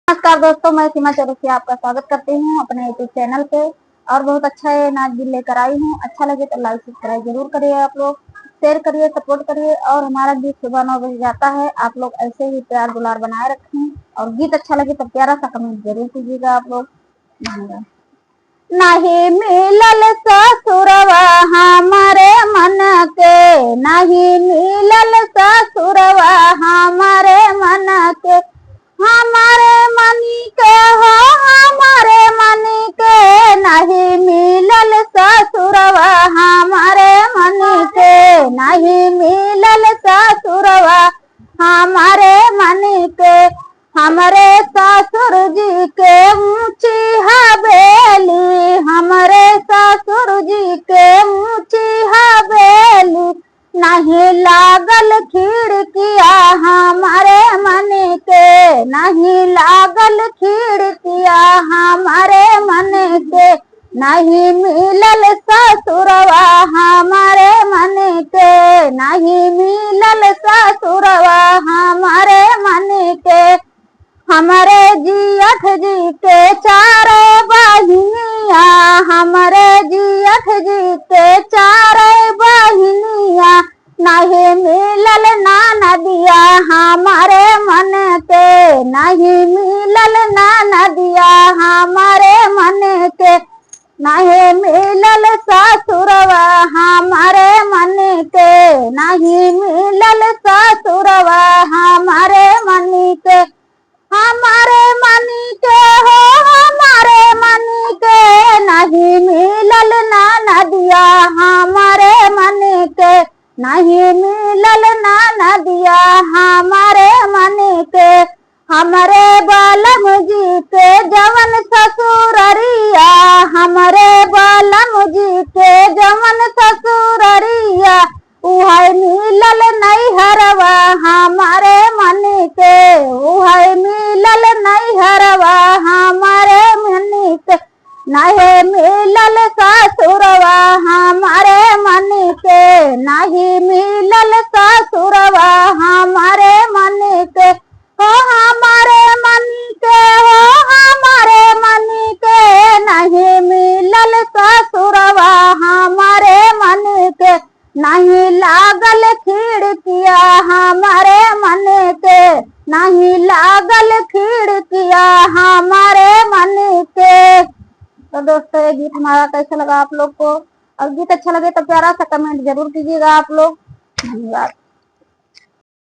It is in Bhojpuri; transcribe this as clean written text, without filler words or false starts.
नमस्कार दोस्तों, मैं सीमा चौरसिया आपका स्वागत करती हूँ अपने यूट्यूब चैनल पे। और बहुत अच्छा है नाच गीत लेकर आई हूँ। अच्छा लगे तो लाइक सब्सक्राइब जरूर करिए, आप लोग शेयर करिए, सपोर्ट करिए। और हमारा गीत सुबह 9 बजे जाता है। आप लोग ऐसे ही प्यार दुलार बनाए रखें और गीत अच्छा लगे तो प्यारा सा कमेंट जरूर कीजिएगा आप लोग। धन्यवाद। नहीं मिलल ससुरवा हमारे मन के, नहीं मिलल ससुरवा हमारे मन के, हमारे मनी के हो हमारे मनी के, नहीं मिलल ससुरवा हमारे मनी के, नहीं मिलल ससुरवा हमारे मनी के। हमारे ससुर जी के ऊंची हवेली, हमारे ससुर जी के ऊंची हवेली, नहीं लागल खिड़किया हमारे मन के, नहीं लागल खिड़किया हमारे मन के, नहीं मिलल ससुरवा हमारे मन के, नहीं मिलल ससुरवा हमारे मन के। हमारे जियठ जी के चारे बहिनिया, हमारे जियठ जी के चारे बहिनिया, नहीं मिलल नदिया हमारे मन के, नहीं मिलल नदिया हमारे मन के, नहीं मिलल ससुरवा हमारे मन के, नहीं मिलल ससुरवा हमारे मन के। हमारे मनी के हो हमारे मनी के, नहीं मिलल नदिया हमारे मन के, नहीं मिलल नदिया हमारे मन के। हमारे बालम जी के जवन ससुररिया, हमारे बालम जी के जवन ससुररिया, उहै मिलल नैहरवा हमारे मन के, उहै मिलल नैहरवा हमारे मन के, नहीं मिलल ससुरवा हमारे मन के, नहीं मिलल ससुरवा हमारे मन के। हो हमारे मन के हो हमारे मन के, नहीं मिलल ससुरवा हमारे मन के, नहीं लागल खिड़किया हमारे मन के, नहीं लागल खिड़किया हमारे मन के। तो दोस्तों ये गीत हमारा कैसा लगा आप लोग को? और गीत अच्छा लगे तो प्यारा सा कमेंट जरूर कीजिएगा आप लोग। धन्यवाद।